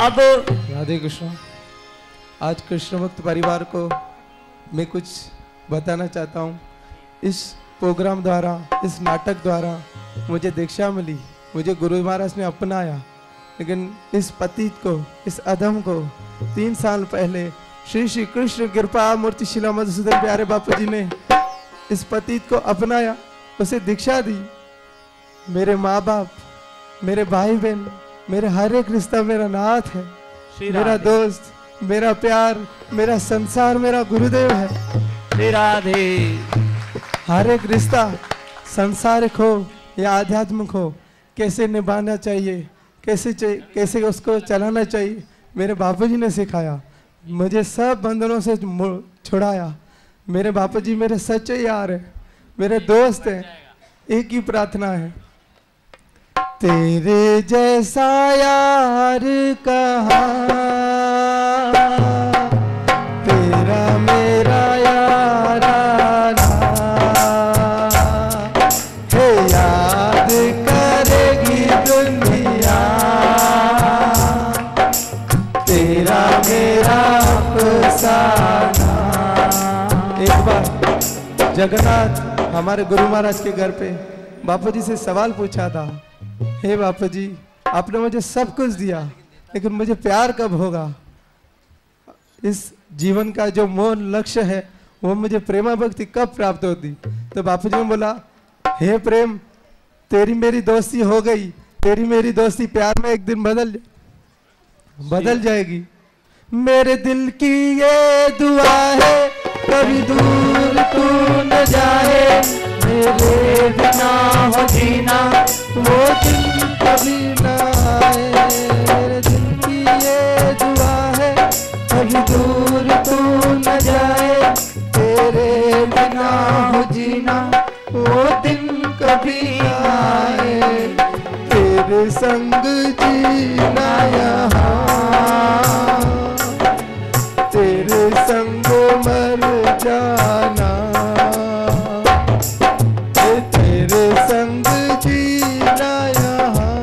अब राधे कृष्ण। आज कृष्ण भक्त परिवार को मैं कुछ बताना चाहता हूँ। इस प्रोग्राम द्वारा, इस नाटक द्वारा मुझे दीक्षा मिली, मुझे गुरु महाराज ने अपनाया। लेकिन इस पतित को, इस अधम को 3 साल पहले श्री श्री कृष्ण कृपा मूर्ति शिला मधुसूदन प्यारे बापू जी ने इस पतित को अपनाया, उसे दीक्षा दी। मेरे माँ बाप, मेरे भाई बहन, मेरे हर एक रिश्ता मेरा नाथ है, मेरा दोस्त, मेरा प्यार, मेरा संसार, मेरा गुरुदेव है। श्री राधे। हर एक रिश्ता संसारिक हो या आध्यात्मिक हो, कैसे निभाना चाहिए, कैसे उसको चलाना चाहिए, मेरे बापूजी ने सिखाया। मुझे सब बंधनों से छुड़ाया। मेरे बापूजी मेरे सच्चे यार हैं, मेरे दोस्त हैं। एक ही प्रार्थना है, तेरे जैसा यार कहाँ, तेरा मेरा यारा है, याद करेगी दुनिया तेरा मेरा अफसाना। एक बार जगन्नाथ हमारे गुरु महाराज के घर पे बापूजी से सवाल पूछा था, हे बापूजी आपने मुझे सब कुछ दिया, लेकिन मुझे प्यार कब होगा? इस जीवन का जो मूल लक्ष्य है वो मुझे प्रेमा भक्ति कब प्राप्त होती? तो बापूजी ने बोला, हे प्रेम, तेरी मेरी दोस्ती हो गई, तेरी मेरी दोस्ती प्यार में एक दिन बदल जाएगी। मेरे दिल की ये दुआ है, कभी दूर तू न जाए, मेरे बिना हो जीना वो दिन कभी ना आए। मेरे दिल की ये दुआ है, कभी दूर तू न जाए, तेरे बिना हो जीना वो दिन कभी ना आए। तेरे संग जीना यहाँ, तेरे संग मर जाना, तेरे संग जीना यहाँ,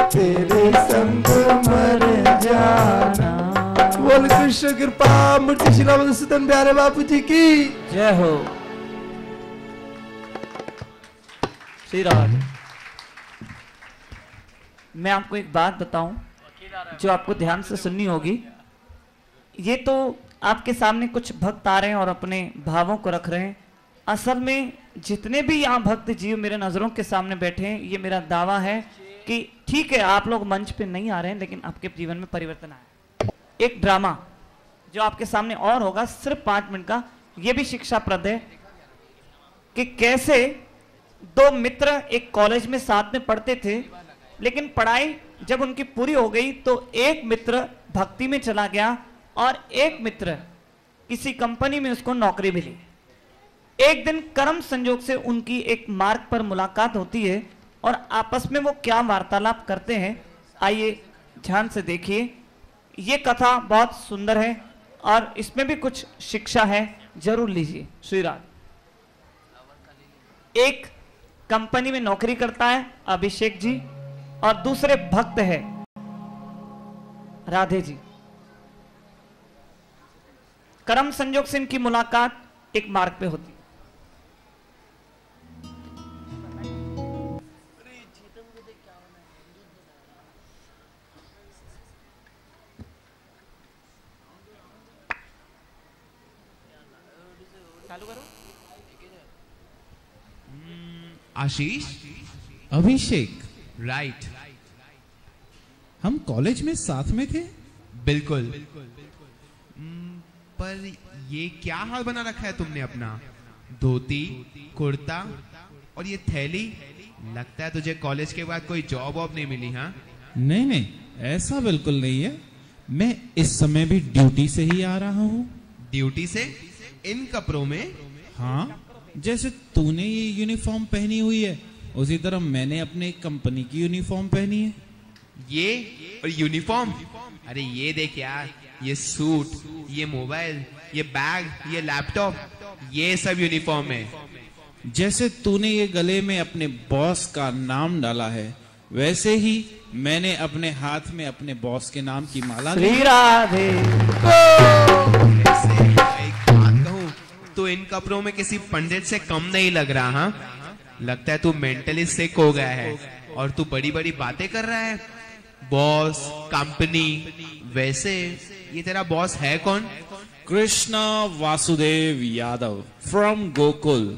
तेरे संग मर जाना। बोल कृष्ण कृपा मूर्ति शिला मधुसूदन प्यारे बापू जी की जय हो। श्री राधे। मैं आपको एक बात बताऊं जो आपको ध्यान से सुननी होगी। ये तो आपके सामने कुछ भक्त आ रहे हैं और अपने भावों को रख रहे हैं। असल में जितने भी यहाँ भक्त जीव मेरे नजरों के सामने बैठे हैं, ये मेरा दावा है कि ठीक है आप लोग मंच पे नहीं आ रहे हैं, लेकिन आपके जीवन में परिवर्तन आया। एक ड्रामा जो आपके सामने और होगा सिर्फ 5 मिनट का, ये भी शिक्षाप्रद है कि कैसे 2 मित्र एक कॉलेज में साथ में पढ़ते थे, लेकिन पढ़ाई जब उनकी पूरी हो गई तो एक मित्र भक्ति में चला गया और एक मित्र किसी कंपनी में उसको नौकरी मिली। एक दिन कर्म संयोग से उनकी एक मार्ग पर मुलाकात होती है और आपस में वो क्या वार्तालाप करते हैं, आइए ध्यान से देखिए। ये कथा बहुत सुंदर है और इसमें भी कुछ शिक्षा है, जरूर लीजिए। श्री राधे। एक कंपनी में नौकरी करता है अभिषेक जी और दूसरे भक्त है राधे जी। कर्म संयोग से इनकी मुलाकात एक मार्ग पे होती है। चालू करो। आशीष, अभिषेक, राइट, हम कॉलेज में साथ में थे। बिल्कुल। पर ये क्या हाल बना रखा है तुमने अपना? धोती, कुर्ता और ये थैली। लगता है तुझे कॉलेज के बाद कोई जॉब वॉब नहीं मिली। हाँ नहीं नहीं, ऐसा बिल्कुल नहीं है। मैं इस समय भी ड्यूटी से ही आ रहा हूँ। ड्यूटी से? इन कपड़ों में? हाँ, जैसे तूने ये यूनिफॉर्म पहनी हुई है, उसी तरह मैंने अपने कंपनी की यूनिफॉर्म पहनी है। ये और यूनिफॉर्म? अरे ये देख यार, ये सूट, ये मोबाइल, ये बैग, ये लैपटॉप, ये सब यूनिफॉर्म है। जैसे तूने ये गले में अपने बॉस का नाम डाला है, वैसे ही मैंने अपने हाथ में अपने बॉस के नाम की माला श्री राधे। ऐसे एक बात कहूं, तो इन कपड़ों में किसी पंडित से कम नहीं लग रहा। हाँ, लगता है तू मेंटली सिक हो गया है और तू बड़ी बड़ी बातें कर रहा है। बॉस, कंपनी, वैसे ये तेरा बॉस है कौन? कृष्णा वासुदेव यादव फ्रॉम गोकुल,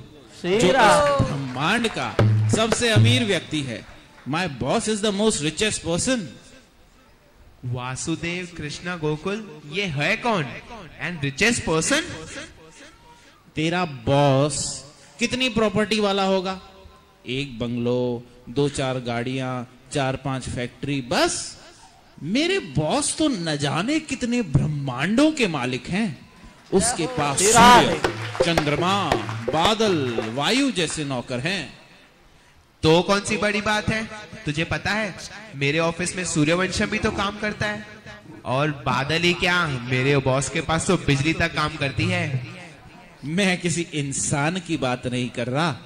श्री जो राधे। इस ब्रह्मांड का सबसे अमीर व्यक्ति है। My boss is the most richest person. Vasudev Krishna Gokul, ये है कौन? And richest person? तेरा बॉस कितनी प्रॉपर्टी वाला होगा? एक बंगलो, 2-4 गाड़ियां, 4-5 फैक्ट्री, बस। मेरे बॉस तो न जाने कितने ब्रह्मांडों के मालिक हैं। उसके पास सूर्य, चंद्रमा, बादल, वायु जैसे नौकर हैं। तो कौन सी बड़ी बात है? तुझे पता है मेरे ऑफिस में सूर्यवंशम भी तो काम करता है। और बादल ही क्या, मेरे बॉस के पास तो बिजली तक काम करती है। मैं किसी इंसान की बात नहीं कर रहा,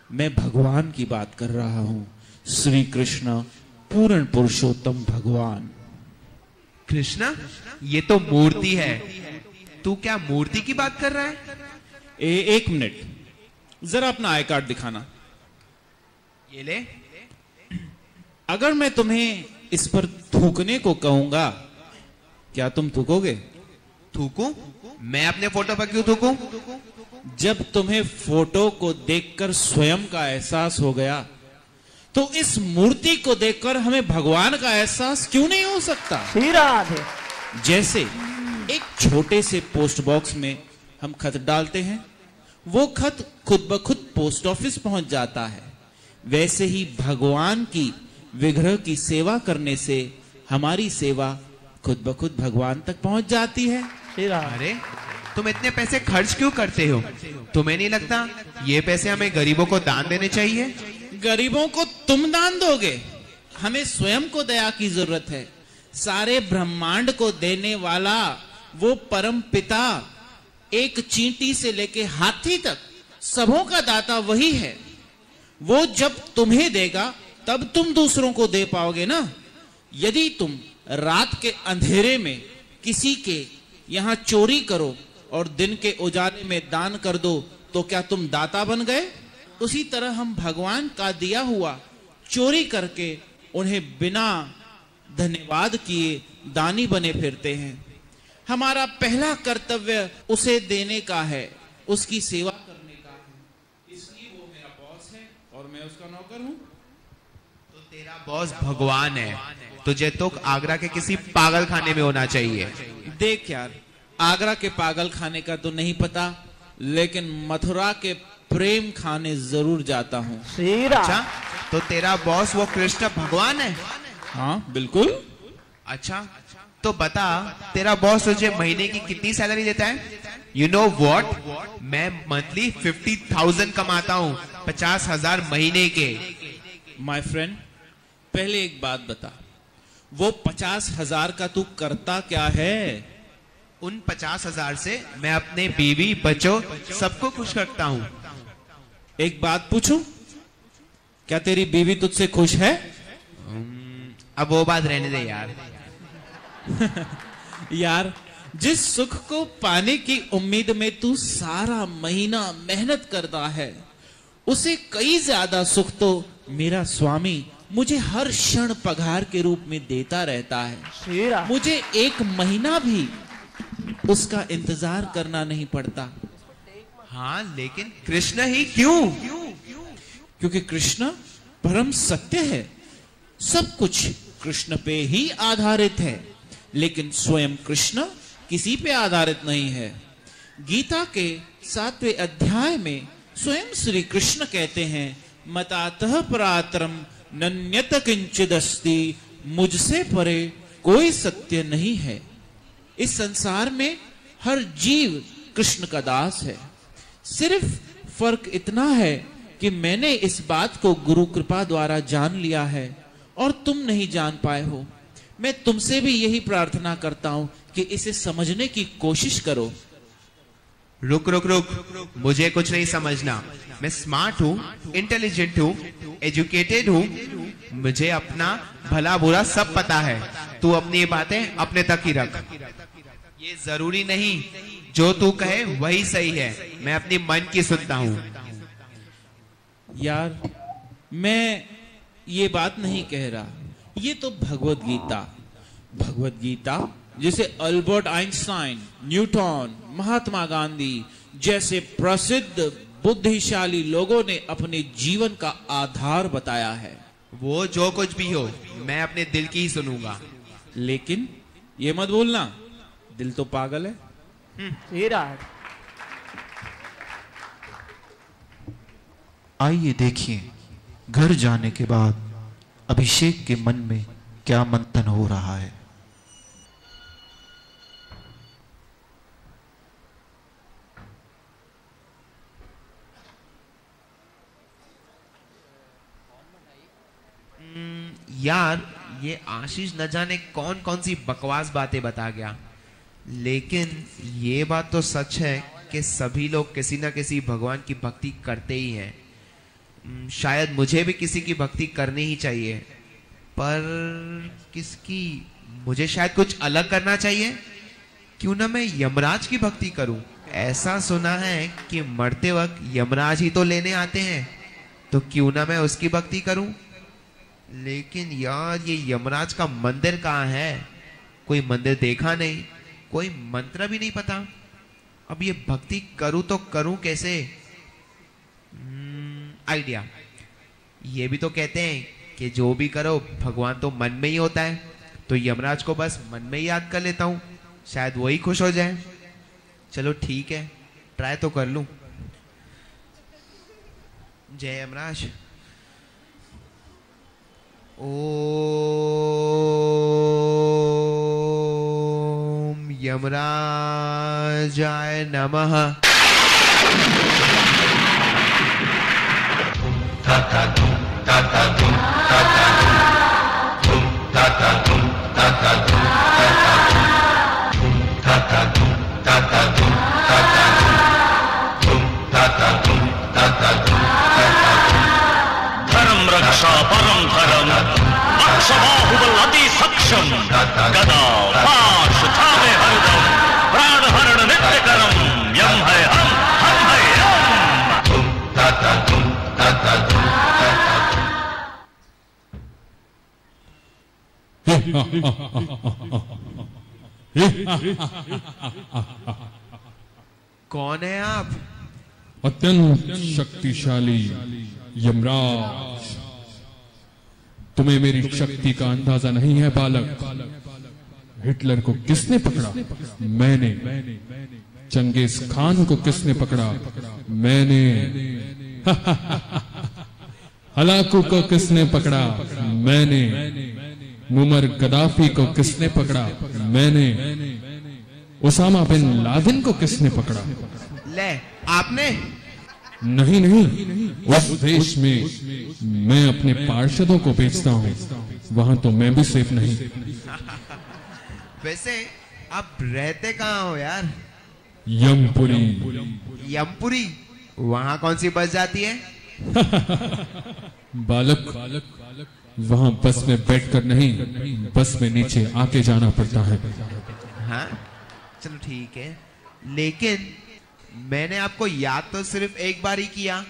मैं भगवान की बात कर रहा हूं। श्री कृष्ण, पूर्ण पुरुषोत्तम भगवान। कृष्णा, ये तो मूर्ति है। तू क्या मूर्ति की बात कर रहा है? एक मिनट, जरा अपना आई कार्ड दिखाना। ये ले। अगर मैं तुम्हें इस पर थूकने को कहूंगा, क्या तुम थूकोगे? थूकूं? मैं अपने फोटो पर क्यों थूकूं? जब तुम्हें फोटो को देखकर स्वयं का एहसास हो गया, तो इस मूर्ति को देखकर हमें भगवान का एहसास क्यों नहीं हो सकता? श्री राधे। जैसे एक छोटे से पोस्ट बॉक्स में हम खत डालते हैं, वो खत खुद ब खुद पोस्ट ऑफिस पहुंच जाता है, वैसे ही भगवान की विग्रह की सेवा करने से हमारी सेवा खुद ब खुद भगवान तक पहुंच जाती है। श्री राधे। अरे, तुम इतने पैसे खर्च क्यों करते हो? तुम्हें नहीं लगता ये पैसे हमें गरीबों को दान देने चाहिए? गरीबों को तुम दान दोगे? हमें स्वयं को दया की जरूरत है। सारे ब्रह्मांड को देने वाला वो परम पिता, एक चींटी से लेके हाथी तक सबों का दाता वही है। वो जब तुम्हें देगा तब तुम दूसरों को दे पाओगे ना। यदि तुम रात के अंधेरे में किसी के यहां चोरी करो और दिन के उजाले में दान कर दो, तो क्या तुम दाता बन गए? उसी तरह हम भगवान का दिया हुआ चोरी करके उन्हें बिना धन्यवाद किए दानी बने फिरते हैं। हमारा पहला कर्तव्य उसे देने का है, उसकी सेवा करने का है। इसलिए वो मेरा बॉस है और मैं उसका नौकर हूं। तो तेरा बॉस भगवान है, तुझे तो आगरा के किसी पागल खाने में होना चाहिए। देख यार, आगरा के पागल खाने का तो नहीं पता, लेकिन मथुरा के प्रेम खाने जरूर जाता हूँ। श्री राधे। अच्छा, तो तेरा बॉस वो कृष्ण भगवान है? हाँ बिल्कुल। अच्छा, तो बता तेरा बॉस तुझे महीने की कितनी सैलरी देता है? यू नो वॉट, मैं मंथली 50,000 कमाता हूँ, 50,000 महीने के। माय फ्रेंड, पहले एक बात बता, वो 50,000 का तू करता क्या है? उन 50,000 से मैं अपने बीवी बच्चों सबको खुश रखता हूँ। एक बात पूछूं, क्या तेरी बीवी तुझसे खुश है? अब वो बात रहने दे यार। यार, जिस सुख को पाने की उम्मीद में तू सारा महीना मेहनत करता है, उसे कई ज्यादा सुख तो मेरा स्वामी मुझे हर क्षण पगार के रूप में देता रहता है। श्री राधे। मुझे एक महीना भी उसका इंतजार करना नहीं पड़ता। हाँ, लेकिन कृष्ण ही क्यों? क्योंकि कृष्ण परम सत्य है, सब कुछ कृष्ण पे ही आधारित है, लेकिन स्वयं कृष्ण किसी पे आधारित नहीं है। गीता के 7वें अध्याय में स्वयं श्री कृष्ण कहते हैं, मतातः परात्रम नन्यत किंचिदस्ति, मुझसे परे कोई सत्य नहीं है। इस संसार में हर जीव कृष्ण का दास है। सिर्फ फर्क इतना है कि मैंने इस बात को गुरु कृपा द्वारा जान लिया है और तुम नहीं जान पाए हो। मैं तुमसे भी यही प्रार्थना करता हूं कि इसे समझने की कोशिश करो। रुक रुक रुक, मुझे कुछ नहीं समझना। मैं स्मार्ट हूँ, इंटेलिजेंट हूँ, एजुकेटेड हूँ, मुझे अपना भला बुरा सब पता है। तू अपनी ये बातें अपने तक ही रख। ये जरूरी नहीं जो तू कहे वही सही है, मैं अपनी मन की सुनता हूँ। यार मैं ये बात नहीं कह रहा, ये तो भगवत गीता जिसे Albert Einstein, Newton, Mahatma Gandhi जैसे प्रसिद्ध बुद्धिशाली लोगों ने अपने जीवन का आधार बताया है। वो जो कुछ भी हो, मैं अपने दिल की ही सुनूंगा। लेकिन ये मत भूलना, दिल तो पागल है। ये रहा है। आइए देखिए घर जाने के बाद अभिषेक के मन में क्या मंथन हो रहा है। यार ये आशीष न जाने कौन कौन सी बकवास बातें बता गया, लेकिन ये बात तो सच है कि सभी लोग किसी न किसी भगवान की भक्ति करते ही हैं। शायद मुझे भी किसी की भक्ति करनी ही चाहिए, पर किसकी? मुझे शायद कुछ अलग करना चाहिए। क्यों ना मैं यमराज की भक्ति करूं? ऐसा सुना है कि मरते वक्त यमराज ही तो लेने आते हैं, तो क्यों ना मैं उसकी भक्ति करूं। लेकिन यार ये यमराज का मंदिर कहाँ है? कोई मंदिर देखा नहीं, कोई मंत्र भी नहीं पता। अब ये भक्ति करूं तो करूं कैसे? आइडिया। ये भी तो कहते हैं कि जो भी करो भगवान तो मन में ही होता है, तो यमराज को बस मन में ही याद कर लेता हूं, शायद वही खुश हो जाए। चलो ठीक है, ट्राई तो कर लूं। जय यमराज। ओम यमराजाय नमः। धर्म रक्षा परम धर्म, अक्ष बाहुबल अति सक्षम, गदा पाश थामे हरदम, प्राण हरण नित्य करम, यम है हम है यम। कौन है आप? अत्यंत शक्तिशाली यमराज। तुम्हें मेरी शक्ति का अंदाजा नहीं है बालक। हिटलर को किसने पकड़ा? मैंने। चंगेज खान को किसने पकड़ा? मैंने। हलाकू को किसने पकड़ा? मैंने। मुअम्मर गद्दाफी को किसने पकड़ा? मैंने। उसामा बिन लादेन को किसने पकड़ा? ले आपने? नहीं नहीं, उस देश में मैं अपने पार्षदों को बेचता हूँ, वहां तो मैं भी सेफ नहीं। वैसे आप रहते कहाँ हो यार? यमपुरी। यमपुरी? वहां कौन सी बस जाती है? बालक, वहां बस में बैठकर नहीं, बस में नीचे आके जाना पड़ता है। हाँ चलो ठीक है, लेकिन मैंने आपको याद तो सिर्फ एक बार ही किया,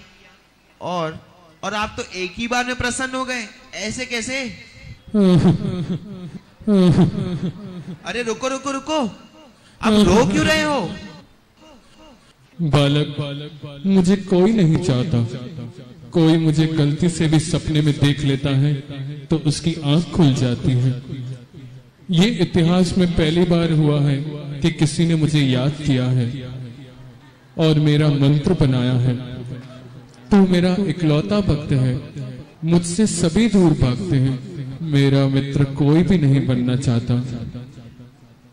और आप तो एक ही बार में प्रसन्न हो गए। ऐसे कैसे? अरे रुको रुको रुको, आप रो क्यों रहे हो? बालक, मुझे कोई नहीं चाहता। कोई मुझे गलती से भी सपने में देख लेता है तो उसकी आंख खुल जाती है। ये इतिहास में पहली बार हुआ है कि किसी ने मुझे याद किया है और मेरा मंत्र बनाया है। तू मेरा इकलौता भक्त है, मुझसे सभी दूर भागते हैं, मेरा मित्र कोई भी नहीं बनना चाहता।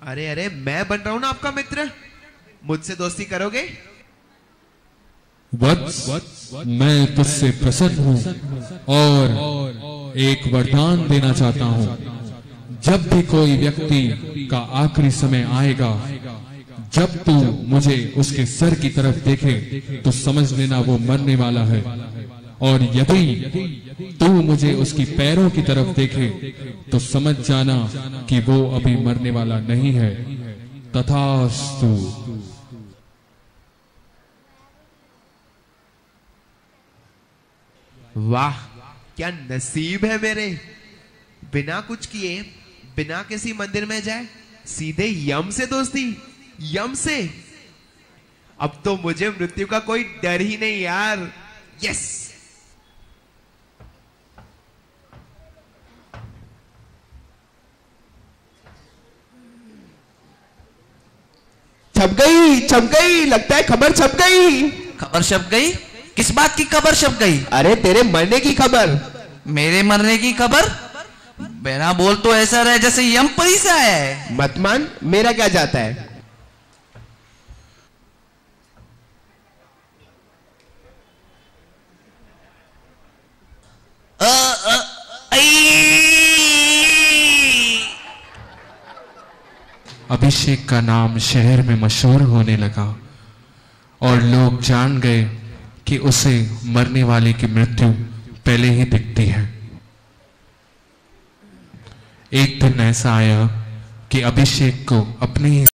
अरे अरे, मैं बन रहा हूं ना आपका मित्र, मुझसे दोस्ती करोगे? वत्स, मैं तुझसे प्रसन्न हूं और एक वरदान देना चाहता हूं। जब भी कोई व्यक्ति का आखिरी समय आएगा, जब तू मुझे उसके सर की तरफ देखे तो समझ लेना वो मरने वाला है, और यदि तू मुझे उसकी पैरों की तरफ देखे तो समझ जाना कि वो अभी मरने वाला नहीं है। तथास्तु। वाह, क्या नसीब है मेरे। बिना कुछ किए, बिना किसी मंदिर में जाए, सीधे यम से दोस्ती, यम से। अब तो मुझे मृत्यु का कोई डर ही नहीं यार। यस। छप गई, लगता है खबर छप गई। खबर छप गई? किस बात की खबर छप गई? अरे तेरे मरने की खबर। मेरे मरने की खबर? बिना बोल तो ऐसा रहे जैसे यमपरी से आया है। मत मान, मेरा क्या जाता है। अभिषेक का नाम शहर में मशहूर होने लगा और लोग जान गए कि उसे मरने वाले की मृत्यु पहले ही दिखती है। एक दिन ऐसा आया कि अभिषेक को अपने ही